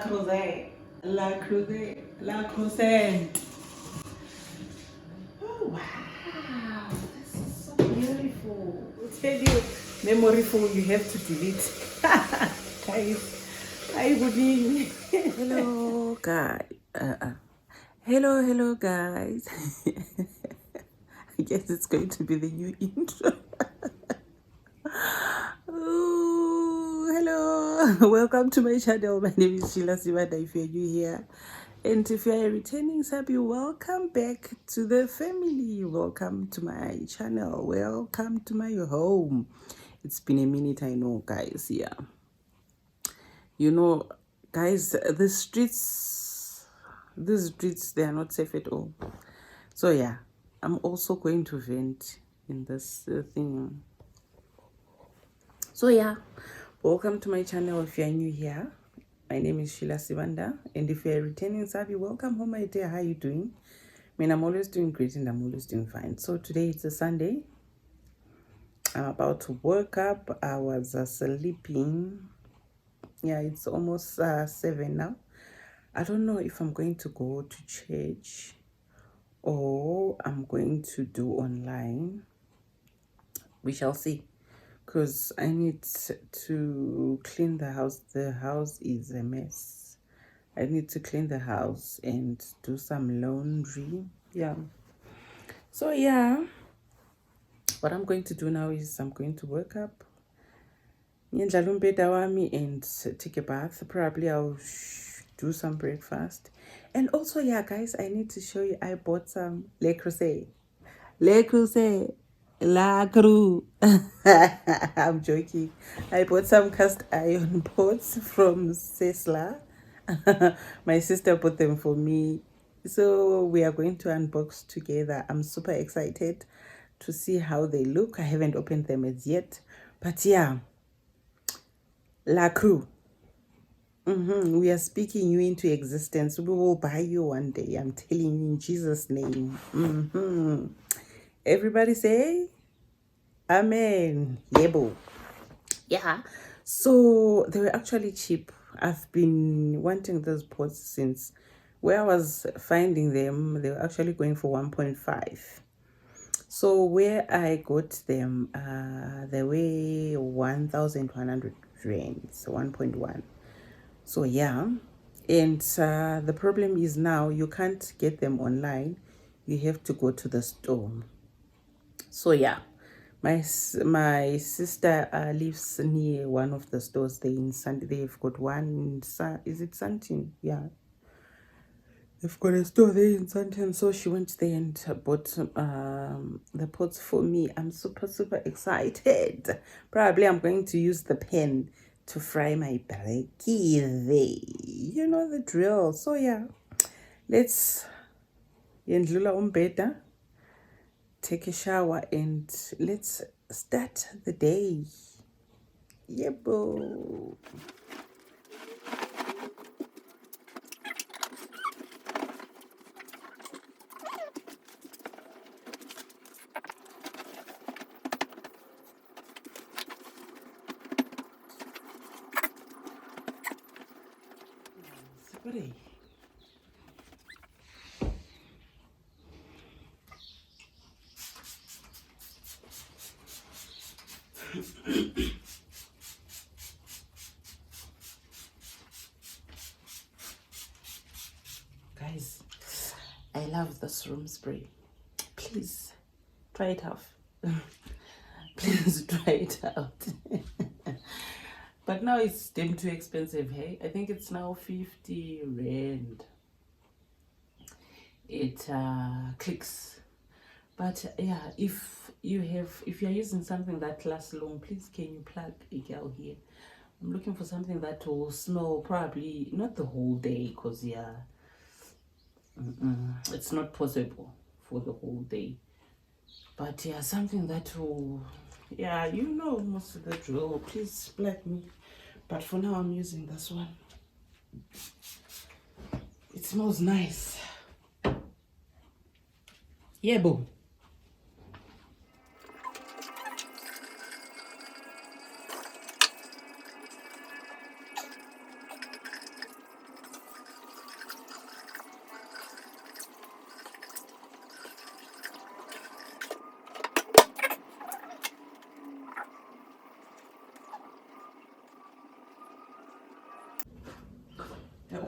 Crozet. La Crozet. La Crozet. Oh, wow. This is so beautiful. I tell you, memory phone you have to delete. Guys, hi, good evening. Hello, guys. Hello, guys. I guess it's going to be the new intro. Ooh, hello. Welcome to my channel. My name is Sheilla Sibanda if you're new here. And if you're a returning sub, welcome back to the family. Welcome to my channel. Welcome to my home. It's been a minute, I know, guys. Yeah. You know, guys, these streets, they are not safe at all. So yeah, I'm also going to vent in this thing. So yeah, welcome to my channel if you're new here. My name is Sheilla Sibanda, and if you're a returning savvy, welcome home, my dear. How you doing? I mean, I'm always doing great and I'm always doing fine. So today it's a Sunday. I'm about to wake up. I was sleeping. Yeah, it's almost 7 now. I don't know if I'm going to go to church or I'm going to do online. We shall see. Because I need to clean the house. The house is a mess. I need to clean the house and do some laundry. Yeah. So yeah, what I'm going to do now is I'm going to wake up and take a bath. Probably I'll do some breakfast. And also, yeah, guys, I need to show you, I bought some Le Creuset. Le Creuset. La Cru. I'm joking. I bought some cast iron pots from Sesla. My sister bought them for me. So we are going to unbox together. I'm super excited to see how they look. I haven't opened them as yet. But yeah, La Cru. We are speaking you into existence. We will buy you one day. I'm telling you in Jesus' name. Everybody say amen. Yebo. Yeah. So they were actually cheap. I've been wanting those pots since where I was finding them, they were actually going for 1.5. So where I got them, they were 1,100 rands, 1.1. So yeah, and the problem is now you can't get them online. You have to go to the store. So yeah, my sister lives near one of the stores there in Sunday. They've got one in is it Santin? Yeah, they've got a store there in Santin. So she went there and bought the pots for me. I'm super excited. Probably I'm going to use the pen to fry my brekkie. You know the drill. So yeah, let's yendlula umbeda, take a shower, and let's start the day. Yebo. Spray. Guys, I love this room spray. Please try it out. Please try it out. But now it's damn too expensive, hey? I think it's now 50 rand. It clicks. But yeah, if you're using something that lasts long, please can you plug a girl here? I'm looking for something that will smell probably not the whole day, because yeah, it's not possible for the whole day. But yeah, something that will, yeah, you know most of the drill. Please plug me. But for now, I'm using this one. It smells nice. Yeah, boo.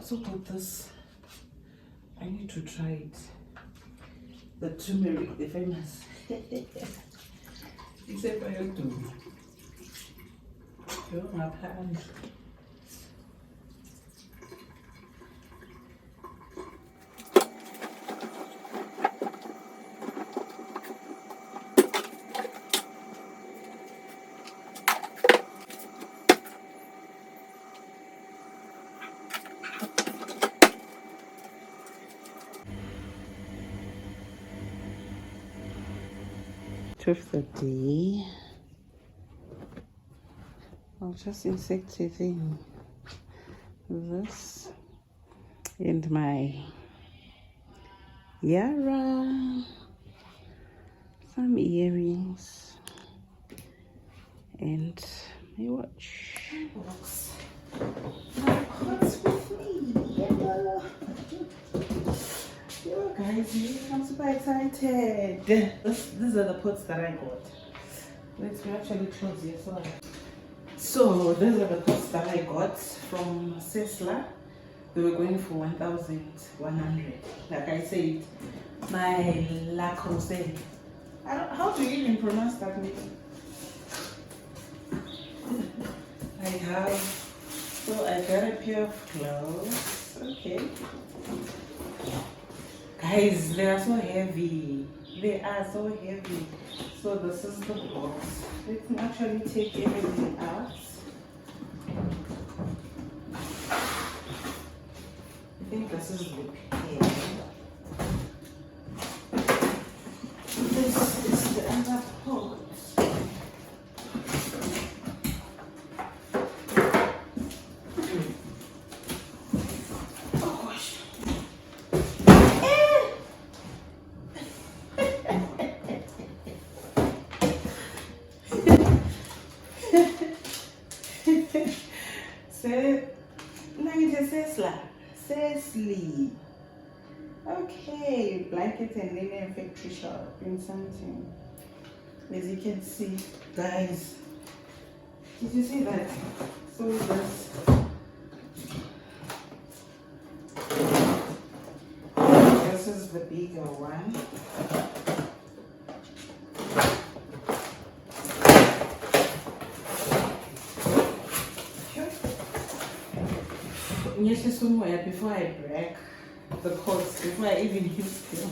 also got this. I need to try it. The turmeric, the famous. It's a bio-do. You're my pan. Of the day, I'll just insert it in this and my Yara, some earrings, and my watch. What's with me? Yo guys, I'm super excited. These are the pots that I got. Let's actually close here. So these are the pots that I got from Sesli. They were going for 1,100. Like I said, my La Crusade. How do you even pronounce that name? I got a pair of gloves. Okay. Guys, they are so heavy. They are so heavy. So this is the box. Let me actually take everything out. I think this is the pen. This is the other pot. Oh gosh. Sesli. Okay, blanket and linen factory shop in something. As you can see, guys, did you see that? So this is the bigger one. Yes, somewhere before I break the cords, before I even use them.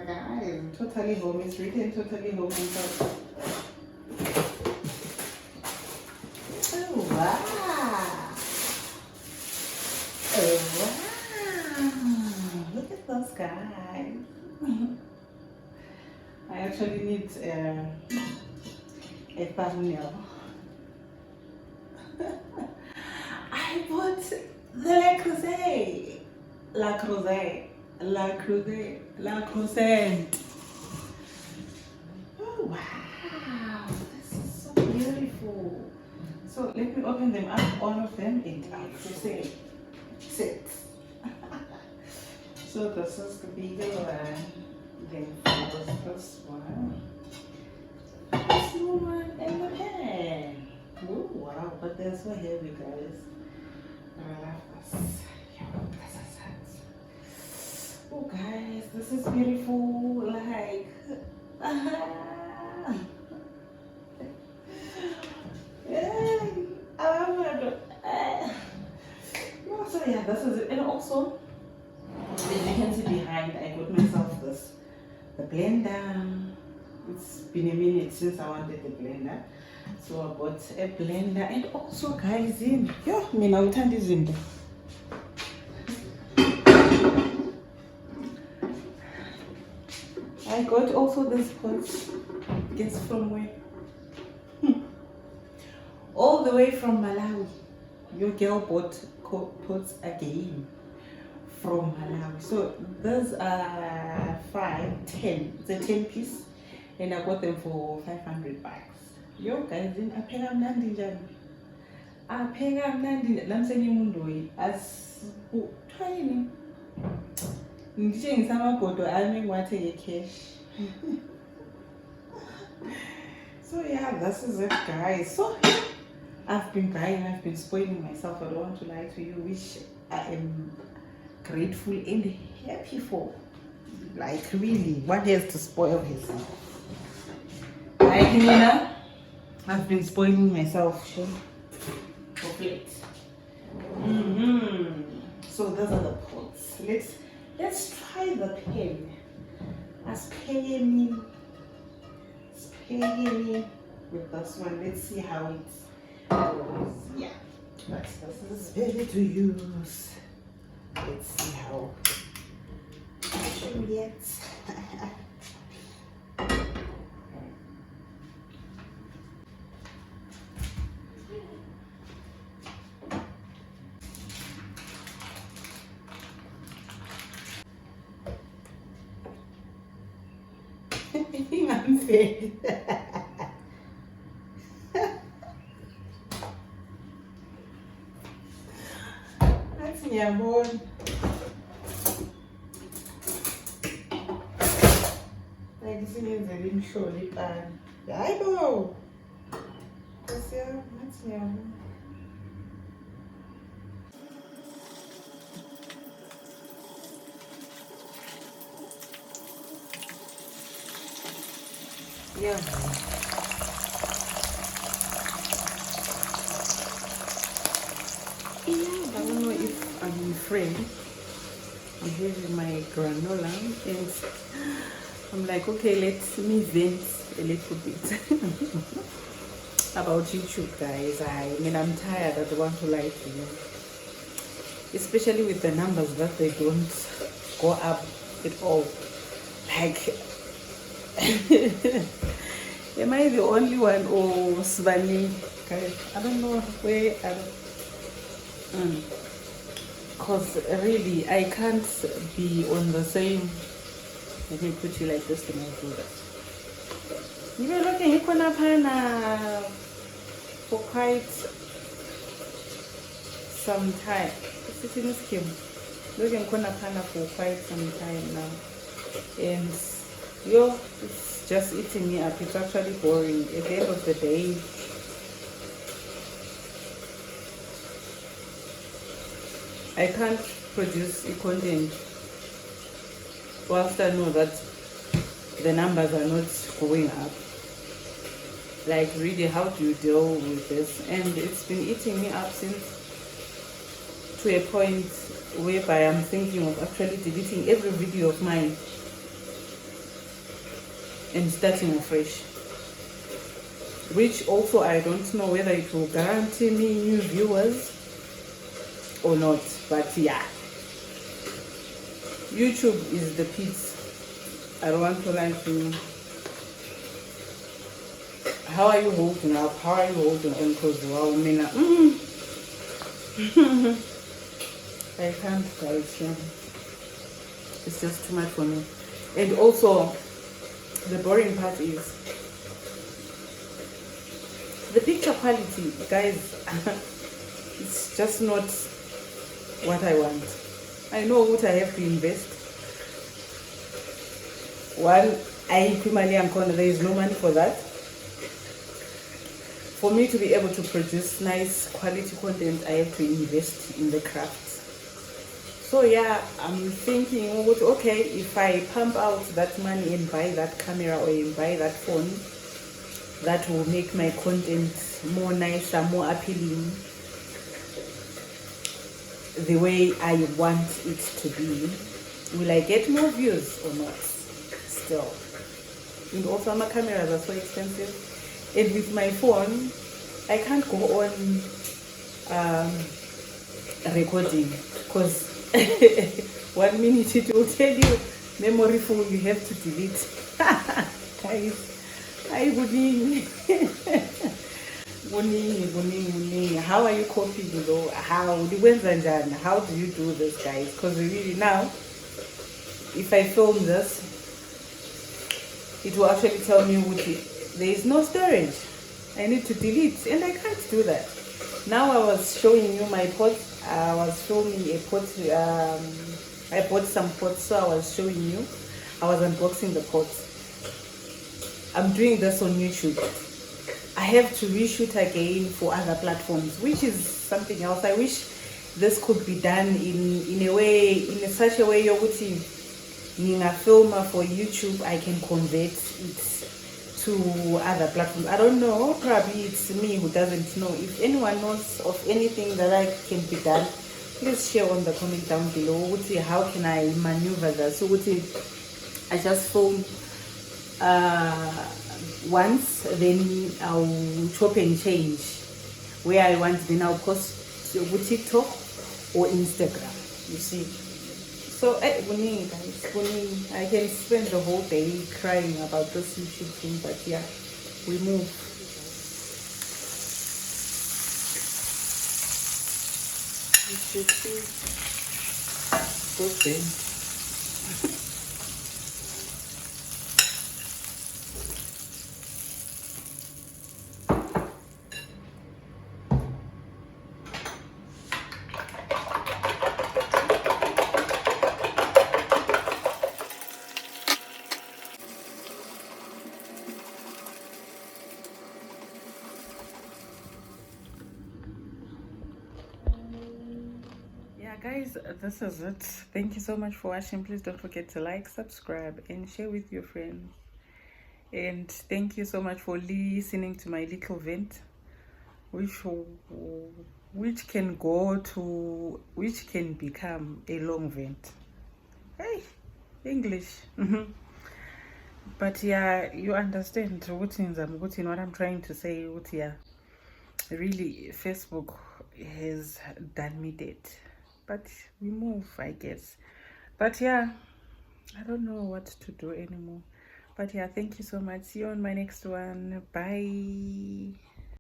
guys, totally home. It's written totally home inside. Oh wow! Oh wow! Look at those guys. I actually need a thumbnail. I bought the La Crusade. Oh wow, this is so beautiful. So let me open them up, all of them in La Crusade sets. So this is the bigger one. Then follows this one. This one and the pen. Oh wow, but they're so heavy, guys. I love this. This is it. Oh guys, this is beautiful. Like so yeah, this is it. And also, as you can see behind, I got myself the blender. It's been a minute since I wanted the blender, so I bought a blender. And also guys, I got also this pot. Guess from where? All the way from Malawi. Your girl bought pots again from Malawi. So those are 10. It's a 10 piece, and I got them for 500 bucks. Yo guys, apheka mnandi njani? Apheka mnandi namsenye umuntu as uthwayini. Ngitshengisa amabhodo ami ngiwathenge cash. So yeah, this is it, guys. So I've been buying, I've been spoiling myself. I don't want to lie to you, which I am grateful and happy for. Like really, one has to spoil himself. Like Nina, I've been spoiling myself. Of late. So those are the pots. Let's try the pen. As penny with this one. Let's see how it goes. Yeah, but this is better to use. Let's see how it gets. I'm fed. That's ngiyabona. Like sinenzele imhlolo ipani. Hayibo. Nkosi yami, that's ngiyabona. Yeah. I don't know if I'm in frame. I'm having my granola and I'm like, okay, let me vent a little bit about YouTube, guys. I mean, I'm tired. I don't want to lie to you, especially with the numbers that they don't go up at all. Like, am I the only one or Svani? Guys, I don't know where because really I can't be on the same. Let me put you like this to make do that. You were looking at for quite some time. This is Kim. Looking at for quite some time now, and it's just eating me up. It's actually boring. At the end of the day, I can't produce a content whilst I know that the numbers are not going up. Like really, how do you deal with this? And it's been eating me up since, to a point whereby I'm thinking of actually deleting every video of mine and starting afresh, which also I don't know whether it will guarantee me new viewers or not. But yeah, YouTube is the pits. I don't want to lie to you. How are you holding up? How are you holding on? Because wow, Mina, I can't, guys. Yeah. It's just too much for me. And also, the boring part is the picture quality, guys. It's just not what I want. I know what I have to invest. One, there is no money for that. For me to be able to produce nice quality content, I have to invest in the craft. So yeah, I'm thinking, okay, if I pump out that money and buy that camera or buy that phone, that will make my content more nicer, more appealing, the way I want it to be. Will I get more views or not? Still. And also my cameras are so expensive. And with my phone, I can't go on recording because 1 minute it will tell you memory full, you have to delete. Guys, I how are you copying though? How do you do this, guys? Because really now, if I film this, it will actually tell me there is no storage. I need to delete, and I can't do that. Now I was showing you my pots. I was filming a pot. I bought some pots, so I was showing you. I was unboxing the pots. I'm doing this on YouTube. I have to reshoot again for other platforms, which is something else. I wish this could be done in a way, in such a way yokuthi ngingafilma for YouTube, I can convert it to other platforms. I don't know, probably it's me who doesn't know. If anyone knows of anything that I can be done, please share on the comment down below. How can I maneuver that? So I just film once, then I'll chop and change where I want, then I'll post to TikTok or Instagram, you see. So guys, I can spend the whole day crying about this YouTube thing, but yeah, we move. You should see good thing. Yeah guys, this is it. Thank you so much for watching. Please don't forget to like, subscribe and share with your friends, and thank you so much for listening to my little vent, which can become a long vent. Hey, English. But yeah, you understand what I'm trying to say. Yeah, really Facebook has done me dead, but we move, I guess. But yeah, I don't know what to do anymore. But yeah, thank you so much. See you on my next one. Bye.